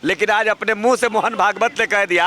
लेकिन आज अपने मुंह से मोहन भागवत ने कह दिया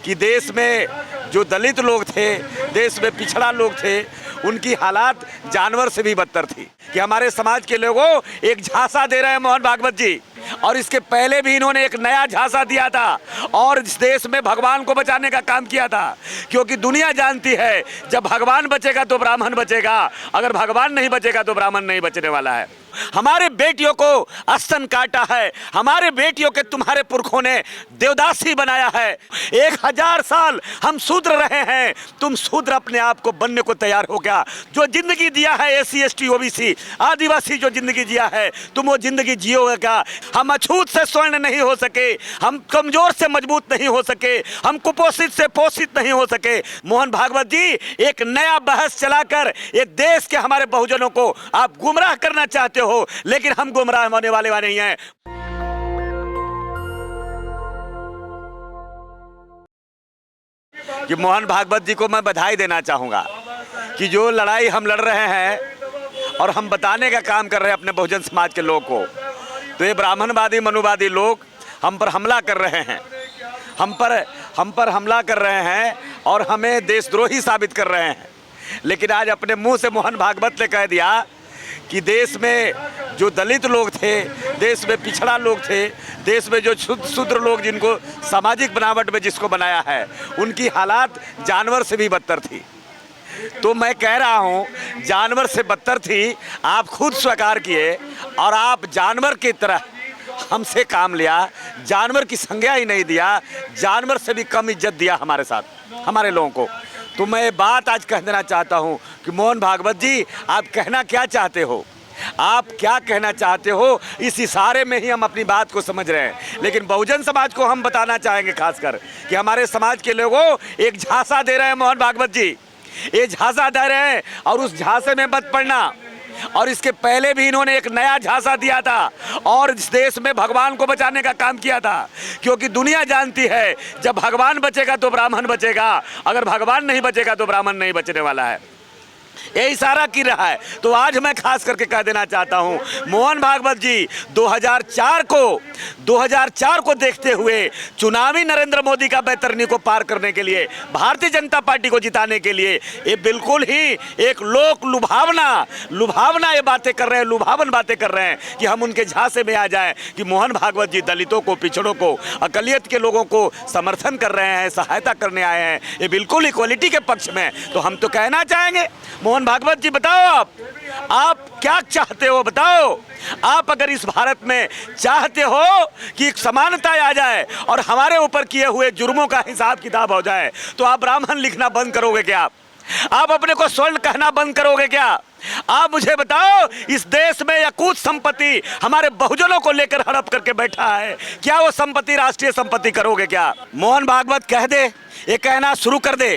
कि देश में जो दलित लोग थे, देश में पिछड़ा लोग थे, उनकी हालात जानवर से भी बदतर थी। कि हमारे समाज के लोगों एक झांसा दे रहे हैं मोहन भागवत जी, और इसके पहले भी इन्होंने एक नया झांसा दिया था और इस देश में भगवान को बचाने का काम किया था। क्योंकि दुनिया जानती है जब भगवान बचेगा तो ब्राह्मण बचेगा, अगर भगवान नहीं बचेगा तो ब्राह्मण नहीं बचने वाला है। हमारे बेटियों को स्तन काटा है, हमारे बेटियों के तुम्हारे पुरखों ने देवदासी बनाया है। 1000 साल हम शूद्र रहे हैं, तुम शूद्र अपने आप को बनने को तैयार हो गया। जो जिंदगी दिया है SC ST OBC आदिवासी जो जिंदगी जिया है, तुम वो जिंदगी जियोगे क्या? हम अछूत से स्वर्ण नहीं हो सके, हम कमजोर से मजबूत नहीं हो सके, हम कुपोषित से पोषित नहीं हो सके। मोहन भागवत जी एक नया बहस चलाकर ये देश के हमारे बहुजनों को आप गुमराह करना चाहते हो, लेकिन हम गुमराह होने वाले नहीं हैं। कि मोहन भागवत जी को मैं बधाई देना चाहूंगा कि जो लड़ाई हम लड़ रहे हैं और हम बताने का काम कर रहे हैं अपने बहुजन समाज के लोगों को, तो ये ब्राह्मणवादी मनुवादी लोग हम पर हमला कर रहे हैं, हम पर हमला कर रहे हैं और हमें देशद्रोही साबित कर रहे हैं। लेकिन आज अपने मुंह से मोहन भागवत ने कह दिया कि देश में जो दलित लोग थे, देश में पिछड़ा लोग थे, देश में जो शूद्र लोग जिनको सामाजिक बनावट में जिसको बनाया है, उनकी हालात जानवर से भी बदतर थी। तो मैं कह रहा हूं जानवर से बदतर थी, आप खुद स्वीकार किए और आप जानवर की तरह हमसे काम लिया, जानवर की संज्ञा ही नहीं दिया, जानवर से भी कम इज्जत दिया हमारे साथ, हमारे लोगों को। तो मैं बात आज कह देना चाहता हूं कि मोहन भागवत जी आप कहना क्या चाहते हो, आप क्या कहना चाहते हो, इस इशारे में ही हम अपनी बात को समझ रहे हैं। लेकिन बहुजन समाज को हम बताना चाहेंगे खासकर कि हमारे समाज के लोगों एक झांसा दे रहे हैं मोहन भागवत जी, ये झांसा दे रहे हैं और उस झांसे में मत पड़ना। और इसके पहले भी इन्होंने एक नया झांसा दिया था और इस देश में भगवान को बचाने का काम किया था। क्योंकि दुनिया जानती है जब भगवान बचेगा तो ब्राह्मण बचेगा, अगर भगवान नहीं बचेगा तो ब्राह्मण नहीं बचने वाला है। ये इशारा की रहा है। तो आज मैं खास करके कह देना चाहता हूं मोहन भागवत जी 2004 को देखते हुए चुनावी नरेंद्र मोदी का बैतरनी को पार करने के लिए, भारतीय जनता पार्टी को जिताने के लिए ये बिल्कुल ही एक लोक लुभावना ये बातें कर रहे हैं, लुभावन बातें कर रहे हैं कि हम उनके झांसे में आ जाएं कि मोहन भागवत जी दलितों को, पिछड़ों को, अकलियत के लोगों को समर्थन कर रहे हैं, सहायता करने आए हैं, ये बिल्कुल इक्वलिटी के पक्ष में। तो हम तो कहना चाहेंगे मोहन भागवत जी बताओ आप क्या चाहते हो, बताओ। आप अगर इस भारत में चाहते हो कि समानता आ जाए और हमारे ऊपर किए हुए जुर्मों का हिसाब किताब हो जाए, तो आप ब्राह्मण लिखना बंद करोगे क्या? आप अपने को स्वर्ण कहना बंद करोगे क्या? आप मुझे बताओ, इस देश में यकूत संपत्ति हमारे बहुजनों को लेकर हड़प करके बैठा है, क्या वो संपत्ति राष्ट्रीय संपत्ति करोगे क्या? मोहन भागवत कह दे, ये कहना शुरू कर दे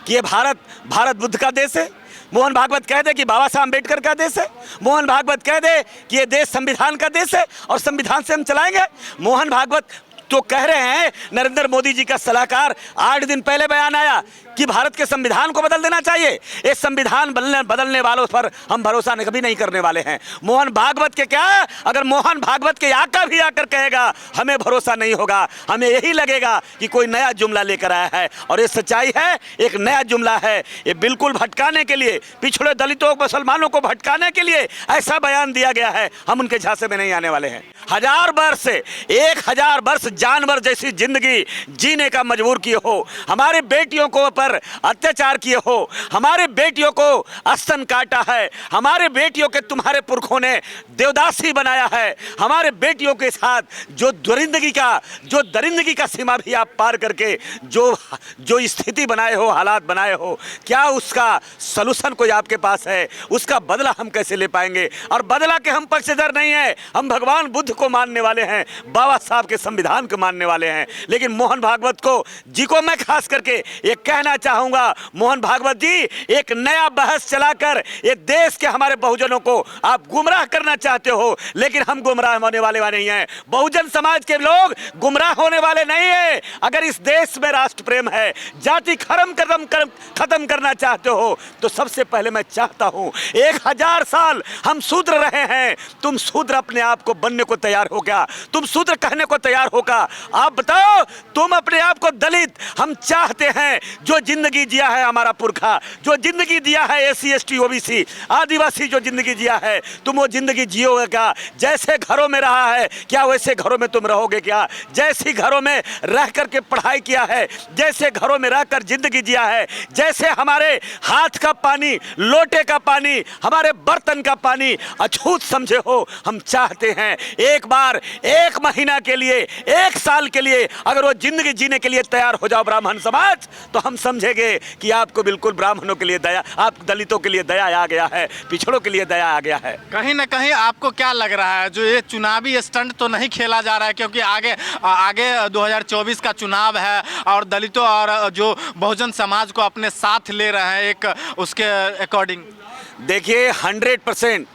कि ये भारत बुद्ध का देश है। मोहन भागवत कह दे कि बाबा साहब अम्बेडकर का देश है। मोहन भागवत कह दे कि ये देश संविधान का देश है और संविधान से हम चलाएंगे। मोहन भागवत तो कह रहे हैं, नरेंद्र मोदी जी का सलाहकार 8 दिन पहले बयान आया कि भारत के संविधान को बदल देना चाहिए। ये संविधान बदलने वालों पर हम भरोसा कभी नहीं करने वाले हैं। मोहन भागवत के क्या, अगर मोहन भागवत के आका भी आकर कहेगा हमें भरोसा नहीं होगा, हमें यही लगेगा कि कोई नया जुमला लेकर आया है। और ये सच्चाई है, एक नया जुमला है। ये बिल्कुल भटकाने के लिए, पिछड़े दलितों मुसलमानों को भटकाने के लिए ऐसा बयान दिया गया है। हम उनके झांसे में नहीं आने वाले हैं। 1000 वर्ष जानवर जैसी जिंदगी जीने का मजबूर किए हो, हमारे बेटियों को पर अत्याचार किए हो, हमारे बेटियों को स्तन काटा है, हमारे बेटियों के तुम्हारे पुरखों ने देवदासी बनाया है, हमारे बेटियों के साथ जो दरिंदगी का सीमा भी आप पार करके जो स्थिति बनाए हो, हालात बनाए हो, क्या उसका सलूशन कोई आपके पास है? उसका बदला हम कैसे ले पाएंगे? और बदला के हम पक्षधर नहीं है, हम भगवान बुद्ध को मानने वाले हैं, बाबा साहब के संविधान को मानने वाले हैं। लेकिन मोहन भागवत को जी को मैं खास करके ये कहना चाहूंगा, मोहन भागवत जी एक नया बहस चलाकर ये देश के हमारे बहुजनों को आप गुमराह करना चाहते हो, लेकिन हम गुमराह होने वाले नहीं हैं। बहुजन समाज के लोग गुमराह होने वाले नहीं है। अगर इस देश में राष्ट्र प्रेम है, जाति खत्म करना चाहते हो, तो सबसे पहले मैं चाहता हूं 1000 साल हम शूद्र रहे हैं, तुम शूद्र अपने आप को बनने को तैयार हो गया, तुम शूद्र कहने को तैयार होगा आप बताओ, तुम अपने आप को दलित, हम चाहते हैं जो जिंदगी जिया है हमारा पुरखा, जो जिंदगी दिया है एससी एसटी ओबीसी आदिवासी, जो जिंदगी जिया है, तुम वो जिंदगी जियोगे क्या? जैसे घरों में रहा है क्या वैसे घरों में तुम रहोगे क्या? जैसी घरों में रह करके पढ़ाई किया है, जैसे घरों में रहकर जिंदगी जिया है, जैसे हमारे हाथ का पानी, लोटे का पानी, हमारे बर्तन का पानी अछूत समझे हो, हम चाहते हैं एक बार, एक महीना के लिए, एक साल के लिए अगर वो जिंदगी जीने के लिए तैयार हो जाओ ब्राह्मण समाज, तो हम समझेंगे कि आपको बिल्कुल ब्राह्मणों के लिए दया, आप दलितों के लिए दया आ गया है, पिछड़ों के लिए दया आ गया है। कहीं ना कहीं आपको क्या लग रहा है, जो ये चुनावी स्टंट तो नहीं खेला जा रहा है, क्योंकि आगे 2024 का चुनाव है और दलितों और जो बहुजन समाज को अपने साथ ले रहे हैं एक उसके अकॉर्डिंग? देखिए 100%,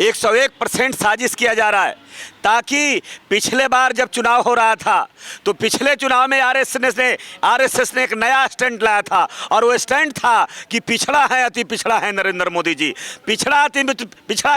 101% साजिश किया जा रहा है, ताकि पिछले बार जब चुनाव हो रहा था तो पिछले चुनाव में आरएसएस ने एक नया स्टंट लाया था, और वो स्टंट था कि पिछड़ा है, अति पिछड़ा है नरेंद्र मोदी जी, पिछड़ा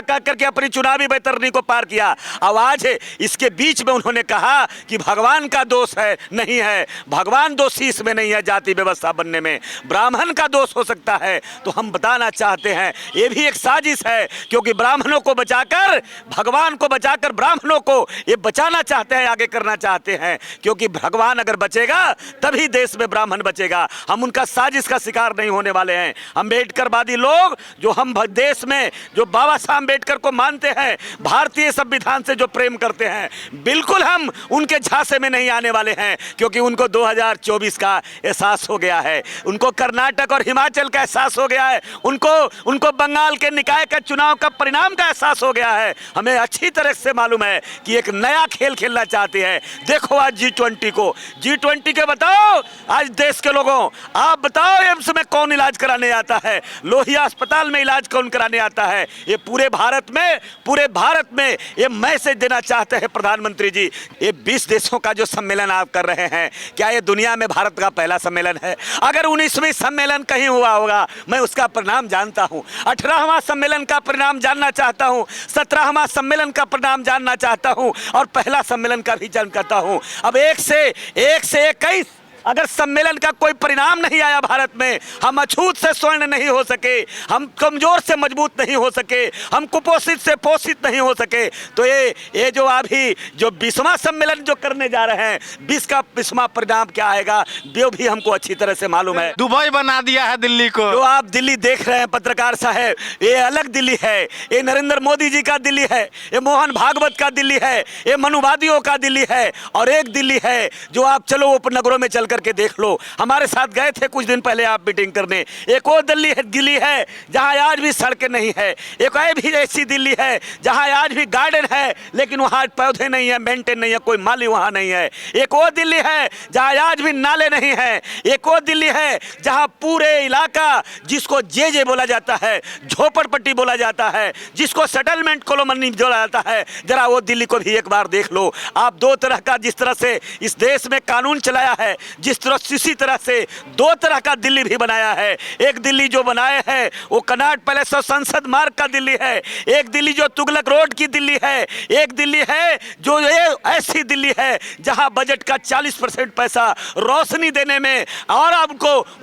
कर करके अपनी चुनावी बैतरनी को पार किया। अब आज इसके बीच में उन्होंने कहा कि भगवान का दोष है, नहीं है, भगवान दोषी इसमें नहीं है, जाति व्यवस्था बनने में ब्राह्मण का दोष हो सकता है। तो हम बताना चाहते हैं ये भी एक साजिश है, क्योंकि ब्राह्मणों को बचाकर, भगवान को बचाकर ब्राह्मणों को ये बचाना चाहते हैं, आगे करना चाहते हैं, क्योंकि भगवान अगर बचेगा तभी देश में ब्राह्मण बचेगा। हम उनका साजिश का शिकार नहीं होने वाले हैं। अम्बेडकरवादी लोग जो हम देश में जो बाबा साहब अम्बेडकर को मानते हैं, भारतीय संविधान से जो प्रेम करते हैं, बिल्कुल हम उनके झांसे में नहीं आने वाले हैं, क्योंकि उनको 2024 का एहसास हो गया है, उनको कर्नाटक और हिमाचल का एहसास हो गया है, उनको बंगाल के निकाय का चुनाव का परिणाम का एहसास हो गया है। हमें अच्छी तरह से मालूम है कि एक नया खेल खेलना चाहते हैं। देखो आज G20 के बताओ, आज देश के लोगों आप बताओ, एम्स में कौन इलाज कराने आता है, लोहिया अस्पताल में इलाज कौन कराने आता है? ये पूरे भारत में ये मैसेज देना चाहते हैं प्रधानमंत्री जी। ये 20 देशों का जो सम्मेलन आप कर रहे हैं, क्या ये दुनिया में भारत का पहला सम्मेलन है? अगर 19वीं सम्मेलन कहीं हुआ होगा, मैं उसका परिणाम जानता हूं, 18वां सम्मेलन का परिणाम जानना चाहता हूं, 17वां सम्मेलन का परिणाम जानना चाहता हूं, और पहला सम्मेलन का भी जानता हूं। अब एक से 21 अगर सम्मेलन का कोई परिणाम नहीं आया भारत में, हम अछूत से स्वर्ण नहीं हो सके, हम कमजोर से मजबूत नहीं हो सके, हम कुपोषित से पोषित नहीं हो सके, तो ये जो अभी जो 20वां सम्मेलन जो करने जा रहे हैं, 20 का 20वां परिणाम क्या आएगा वो भी हमको अच्छी तरह से मालूम है। दुबई बना दिया है दिल्ली को। जो आप दिल्ली देख रहे हैं पत्रकार साहब, ये अलग दिल्ली है, ये नरेंद्र मोदी जी का दिल्ली है, ये मोहन भागवत का दिल्ली है, ये मनुवादियों का दिल्ली है, और एक दिल्ली है जो आप चलो उपनगरों में चल करके देख लो। हमारे साथ गए थे कुछ दिन पहले आप मीटिंग करने, एक और दिल्ली है जहां आज भी सड़कें नहीं है, एक और भी ऐसी दिल्ली है जहां आज भी गार्डन है लेकिन वहां पौधे नहीं है, मेंटेन नहीं है, कोई माली वहां नहीं है। एक और दिल्ली है जहां आज भी नाले नहीं है। एक और दिल्ली है जहां पूरे इलाका जिसको जे बोला जाता है, झोपड़पट्टी बोला जाता है, जिसको सेटलमेंट कॉलोनी बोला जाता है, जरा वो दिल्ली को भी एक बार देख लो। आप दो तरह का, जिस तरह से इस देश में कानून चलाया है, जिस तरह इसी तरह से दो तरह का दिल्ली भी बनाया है। एक दिल्ली जो बनाए है वो कनॉट पैलेस और संसद मार्ग का दिल्ली है, एक दिल्ली जो तुगलक रोड की दिल्ली है, एक दिल्ली है जो ये ऐसी दिल्ली है जहां बजट का 40% पैसा रोशनी देने में और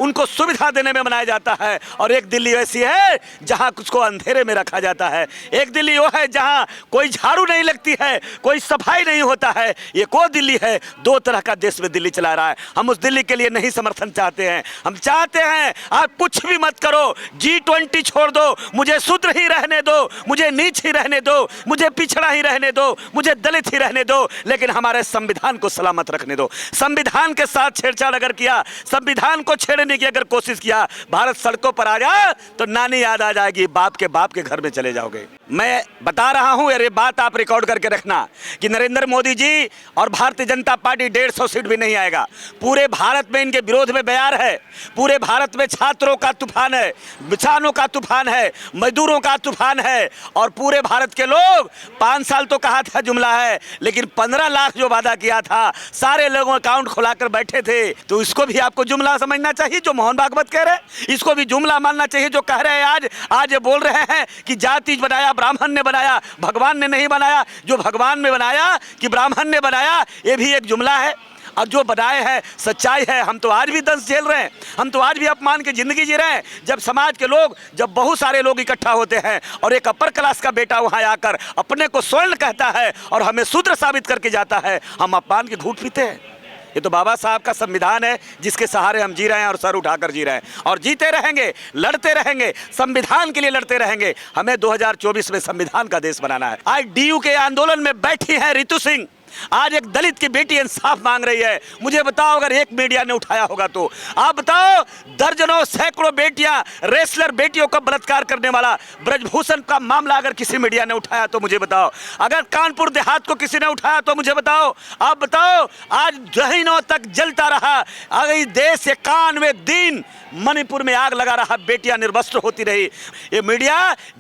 उनको सुविधा देने में बनाया जाता है, और एक दिल्ली ऐसी है जहां कुछ को अंधेरे में रखा जाता है। एक दिल्ली वो है जहां कोई झाड़ू नहीं लगती है, कोई सफाई नहीं होता है। एक वो दिल्ली है, दो तरह का देश में दिल्ली चला रहा है। हम उस दिल्ली के लिए नहीं समर्थन चाहते हैं। हम चाहते हैं आप कुछ भी मत करो, G20 छोड़ दो, मुझे शूद्र ही रहने दो, मुझे नीच ही रहने दो, मुझे पिछड़ा ही रहने दो, मुझे दलित ही रहने दो, लेकिन हमारे संविधान को सलामत रखने दो। संविधान के साथ छेड़छाड़ अगर किया, संविधान को छेड़ने की अगर कोशिश किया, भारत सड़कों पर आ जा तो नानी याद आ जाएगी, बाप के घर में चले जाओगे। मैं बता रहा हूं, अरे बात आप रिकॉर्ड करके रखना कि नरेंद्र मोदी जी और भारतीय जनता पार्टी 150 सीट भी नहीं आएगा। पूरे भारत में इनके विरोध में बयार है, पूरे भारत में छात्रों का तूफान है, किसानों का तूफान है, मजदूरों का तूफान है, और पूरे भारत के लोग 5 साल तो कहा था जुमला है, लेकिन 15 लाख जो वादा किया था, सारे लोगों अकाउंट खुलाकर बैठे थे। तो इसको भी आपको जुमला समझना चाहिए जो मोहन भागवत कह रहे हैं, इसको भी जुमला मानना चाहिए जो कह रहे हैं आज ये बोल रहे हैं कि जाति बनाया ब्राह्मण ने बनाया, भगवान ने नहीं बनाया। जो भगवान ने बनाया कि ब्राह्मण ने बनाया, ये भी एक जुमला है। और जो बनाए हैं सच्चाई है। हम तो आज भी दंश झेल रहे हैं, हम तो आज भी अपमान की जिंदगी जी रहे हैं। जब समाज के लोग, जब बहुत सारे लोग इकट्ठा होते हैं और एक अपर क्लास का बेटा वहां आकर अपने को स्वर्ण कहता है और हमें शूद्र साबित करके जाता है, हम अपमान के घूंट पीते हैं। ये तो बाबा साहब का संविधान है जिसके सहारे हम जी रहे हैं और सर उठाकर जी रहे हैं और जीते रहेंगे, लड़ते रहेंगे, संविधान के लिए लड़ते रहेंगे। हमें 2024 में संविधान का देश बनाना है। आज डीयू के आंदोलन में बैठी है रितु सिंह, आज एक दलित की बेटी इंसाफ मांग रही है। मुझे बताओ अगर एक मीडिया ने उठाया होगा तो आप बताओ, दर्जनों सैकड़ों बेटियां, रेसलर बेटियों का बलात्कार करने वाला ब्रजभूषण का मामला अगर किसी मीडिया ने उठाया तो मुझे बताओ। अगर कानपुर देहात को किसी ने उठाया तो मुझे बताओ। आप बताओ, आज महीनों तक जलता रहा, अगर इस देश 91 दिन मणिपुर में आग लगा रहा, बेटियां निर्वस्त्र होती रही। ये मीडिया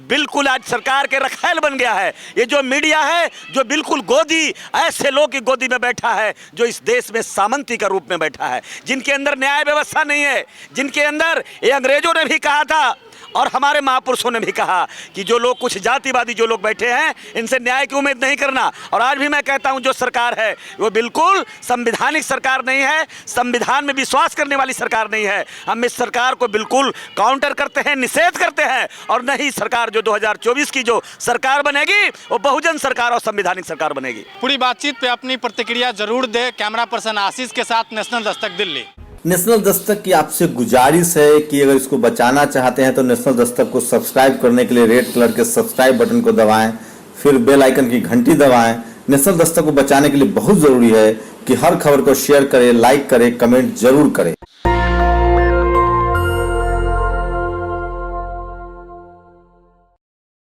बिल्कुल आज सरकार के रखैल बन गया है। ये जो मीडिया है जो बिल्कुल गोदी, ऐसे लोग की गोदी में बैठा है जो इस देश में सामंती का रूप में बैठा है, जिनके अंदर न्याय व्यवस्था नहीं है, जिनके अंदर, ये अंग्रेजों ने भी कहा था और हमारे महापुरुषों ने भी कहा कि जो लोग, कुछ जातिवादी जो लोग बैठे हैं, इनसे न्याय की उम्मीद नहीं करना। और आज भी मैं कहता हूं जो सरकार है वो बिल्कुल संवैधानिक सरकार नहीं है, संविधान में विश्वास करने वाली सरकार नहीं है। हम इस सरकार को बिल्कुल काउंटर करते हैं, निषेध करते हैं। और नहीं, सरकार जो 2024 की जो सरकार बनेगी वो बहुजन सरकार और संवैधानिक सरकार बनेगी। पूरी बातचीत पे अपनी प्रतिक्रिया जरूर दे। कैमरा पर्सन आशीष के साथ नेशनल दस्तक दिल्ली। नेशनल दस्तक की आपसे गुजारिश है कि अगर इसको बचाना चाहते हैं तो नेशनल दस्तक को सब्सक्राइब करने के लिए रेड कलर के सब्सक्राइब बटन को दबाएं, फिर बेल आइकन की घंटी दबाएं। नेशनल दस्तक को बचाने के लिए बहुत जरूरी है कि हर खबर को शेयर करें, लाइक करें, कमेंट जरूर करें।